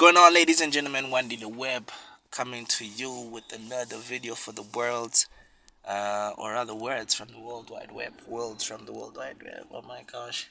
Going on, ladies and gentlemen? Wendy the Web coming to you with another video for the world, or other words from the World Wide Web. Worlds from the World Wide Web. Oh my gosh!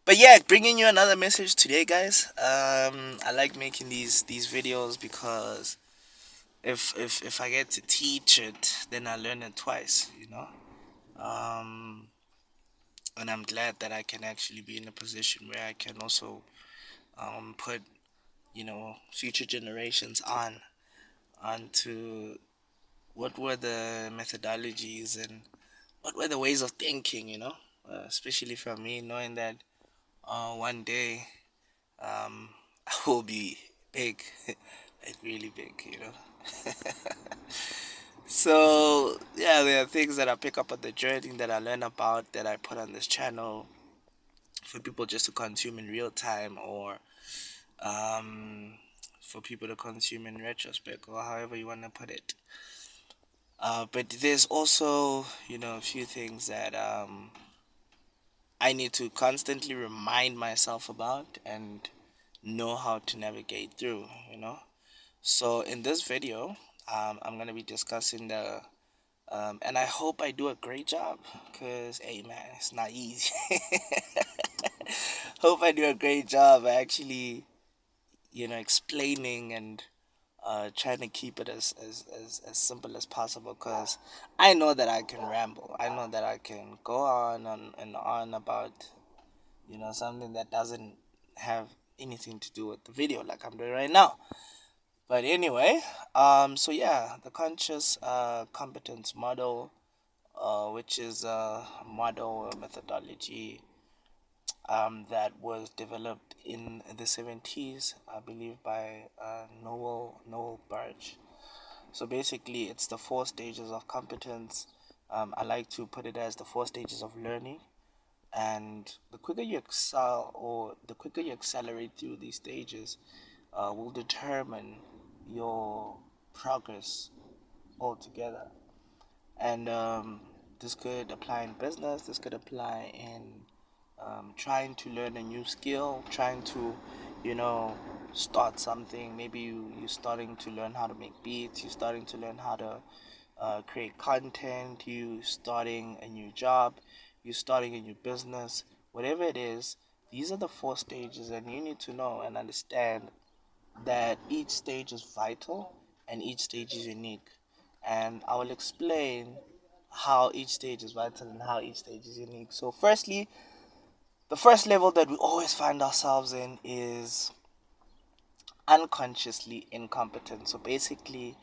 But yeah, bringing you another message today, guys. I like making these videos because if I get to teach it, then I learn it twice. And I'm glad that I can actually be in a position where I can also put future generations onto what were the methodologies and what were the ways of thinking, especially for me, knowing that one day I will be big, like really big. So yeah, there are things that I pick up on the journey that I learn about that I put on this channel for people just to consume in real time, or um, for people to consume in retrospect, or however you want to put it. But there's also, a few things that I need to constantly remind myself about and know how to navigate through. So in this video, I'm gonna be discussing and I hope I do a great job, cause hey man, it's not easy. Hope I do a great job actually, explaining and trying to keep it as simple as possible, because I know that I can ramble. I know that I can go and on about something that doesn't have anything to do with the video like I'm doing right now. But anyway, so yeah, the conscious competence model, which is a model or methodology that was developed in the 70s, I believe, by Noel Burch. So basically, it's the four stages of competence. I like to put it as the four stages of learning. And the quicker you excel, or the quicker you accelerate through these stages, will determine your progress altogether. And this could apply in business, this could apply in trying to learn a new skill, trying to, you know, start something. Maybe you're starting to learn how to make beats, you're starting to learn how to create content, you starting a new job, you starting a new business, whatever it is. These are the four stages, and you need to know and understand that each stage is vital and each stage is unique. And I will explain how each stage is vital and how each stage is unique. So, firstly, the first level that we always find ourselves in is unconsciously incompetent. So, basically,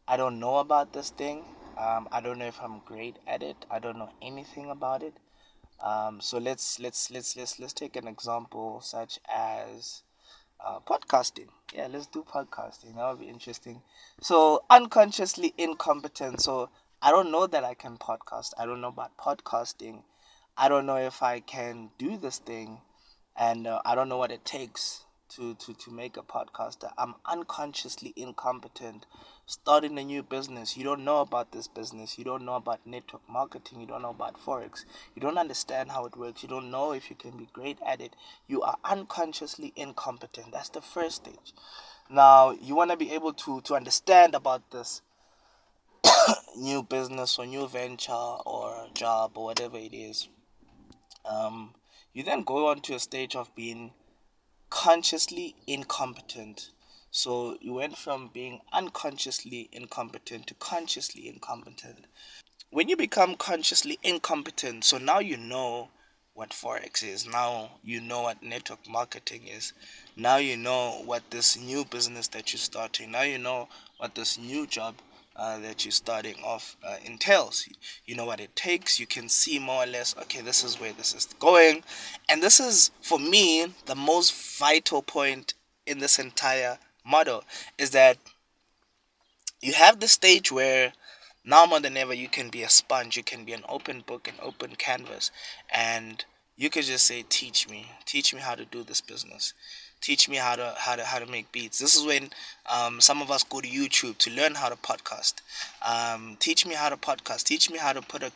I don't know about this thing. I don't know if I'm great at it. I don't know anything about it. So let's take an example such as podcasting. Yeah, let's do podcasting. That would be interesting. So unconsciously incompetent. So I don't know that I can podcast. I don't know about podcasting. I don't know if I can do this thing, and I don't know what it takes to make a podcaster. I'm unconsciously incompetent. Starting a new business, you don't know about this business, you don't know about network marketing, you don't know about forex, you don't understand how it works, you don't know if you can be great at it. You are unconsciously incompetent. That's the first stage. Now you want to be able to understand about this new business or new venture or job or whatever it is. You then go on to a stage of being consciously incompetent. So you went from being unconsciously incompetent to consciously incompetent. When you become consciously incompetent, so now you know what forex is, now you know what network marketing is, now you know what this new business that you're starting, now you know what this new job that you're starting off entails. You know what it takes. You can see more or less, okay, this is where this is going. And this is, for me, the most vital point in this entire model, is that you have the stage where now more than ever you can be a sponge, you can be an open book, an open canvas, and you could just say, teach me how to do this business, teach me how to make beats. This is when some of us go to YouTube to learn how to podcast. Teach me how to podcast, teach me how to put an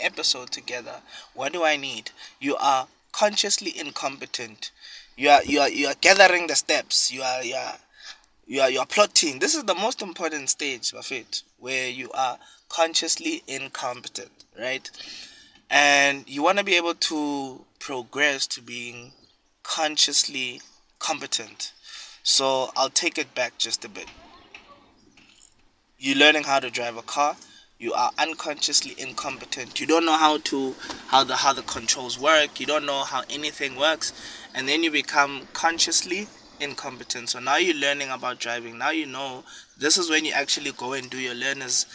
episode together. What do I need? You are consciously incompetent. You are gathering the steps. You are plotting. This is the most important stage of it, where you are consciously incompetent, right? And you want to be able to progress to being consciously competent. So I'll take it back just a bit. You're learning how to drive a car. You are unconsciously incompetent. You don't know how the controls work. You don't know how anything works, and then you become consciously incompetent. So now you're learning about driving. Now you know. This is when you actually go and do your learner's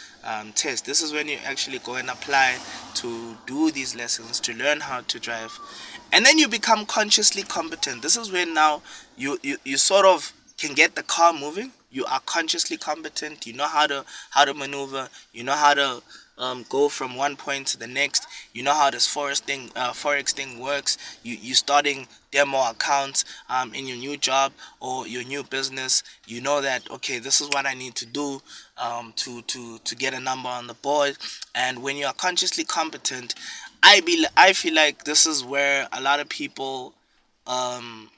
test. This is when you actually go and apply to do these lessons to learn how to drive, and then you become consciously competent. This is when now you sort of can get the car moving. You are consciously competent. You know how to maneuver. You know how to go from one point to the next. You know how this forex thing works. You starting demo accounts in your new job or your new business. You know that, okay, this is what I need to do to get a number on the board. And when you are consciously competent, I feel like this is where a lot of people um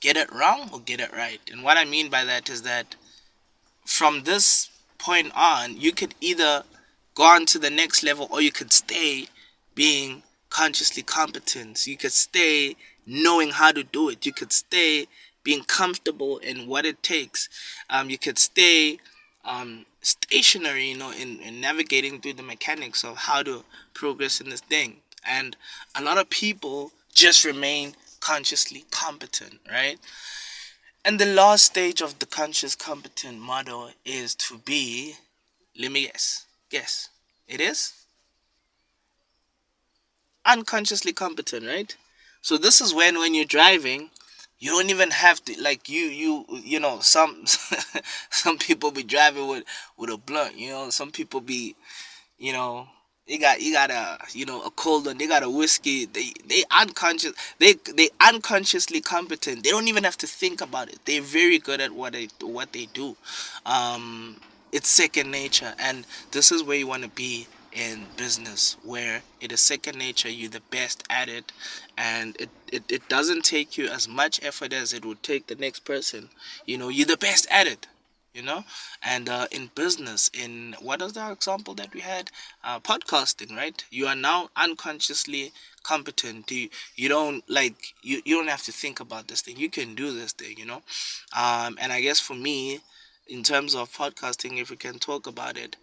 get it wrong or get it right. And what I mean by that is that from this point on, you could either go on to the next level, or you could stay being consciously competent. You could stay knowing how to do it. You could stay being comfortable in what it takes. You could stay stationary, in navigating through the mechanics of how to progress in this thing. And a lot of people just remain consciously competent, right? And the last stage of the conscious competent model is to be, let me guess. Guess. It is unconsciously competent, right? So this is when you're driving, you don't even have to, like, some some people be driving with a blunt, some people be, you know you got a cold one, they got a whiskey, they unconsciously competent. They don't even have to think about it. They're very good at what they do. It's second nature, and this is where you want to be in business, where it is second nature. You're the best at it, and it doesn't take you as much effort as it would take the next person. You're the best at it, you know and in business, in what is the example that we had, podcasting, right? You are now unconsciously competent. You don't, like, you don't have to think about this thing. You can do this thing, and I guess for me, in terms of podcasting, if we can talk about it,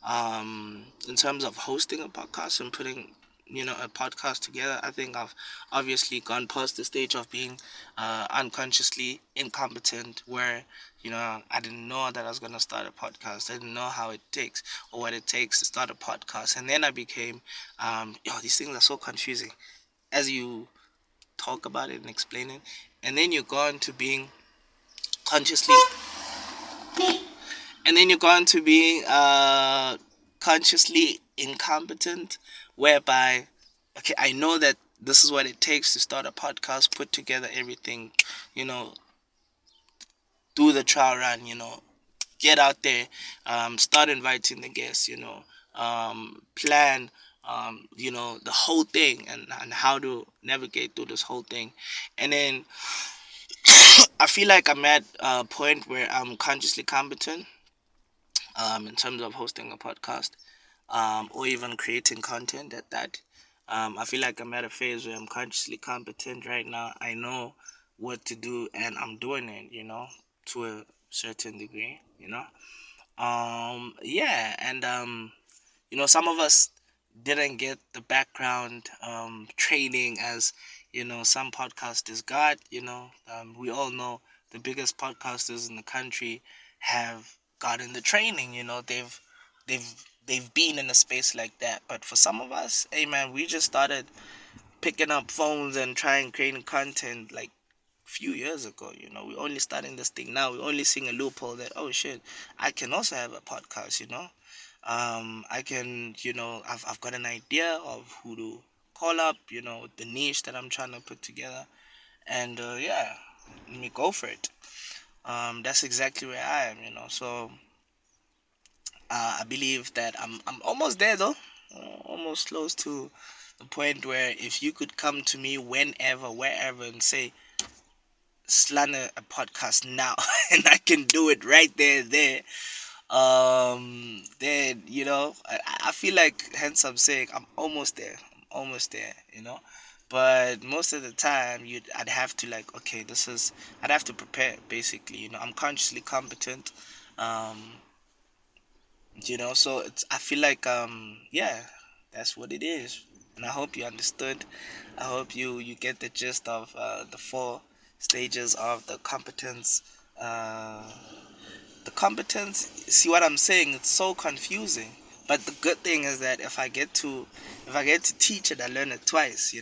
in terms of hosting a podcast and putting a podcast together, I think I've obviously gone past the stage of being unconsciously incompetent, where I didn't know that I was gonna start a podcast. I didn't know how it takes or what it takes to start a podcast, and then I became, these things are so confusing as you talk about it and explain it, and then you go into being consciously, and then you go into being consciously incompetent, whereby, okay, I know that this is what it takes to start a podcast, put together everything, you know, do the trial run, get out there, start inviting the guests, plan, the whole thing, and how to navigate through this whole thing. And then I feel like I'm at a point where I'm consciously competent, in terms of hosting a podcast, or even creating content at that. I feel like I'm at a phase where I'm consciously competent right now. I know what to do, and I'm doing it, to a certain degree, Yeah, and some of us didn't get the background training as some podcasters got. We all know the biggest podcasters in the country have gotten the training. They've been in a space like that. But for some of us, hey man, we just started picking up phones and trying creating content like few years ago. We're only starting this thing now. We're only seeing a loophole that, oh shit, I can also have a podcast. I can, I've got an idea of who to call up, the niche that I'm trying to put together, and yeah, let me go for it. That's exactly where I am. So I believe that I'm almost there though, almost close to the point where if you could come to me whenever, wherever, and say, slan a podcast now and I can do it right there, then I feel like, hence I'm saying I'm almost there. I'm almost there, but most of the time I'd have to, like, okay, I'd have to prepare, basically. I'm consciously competent. um so I feel like, yeah, that's what it is. And I hope you understood. I hope you get the gist of the four stages of uh the competence. See what I'm saying? It's so confusing. But the good thing is that if I get to teach it, I learn it twice.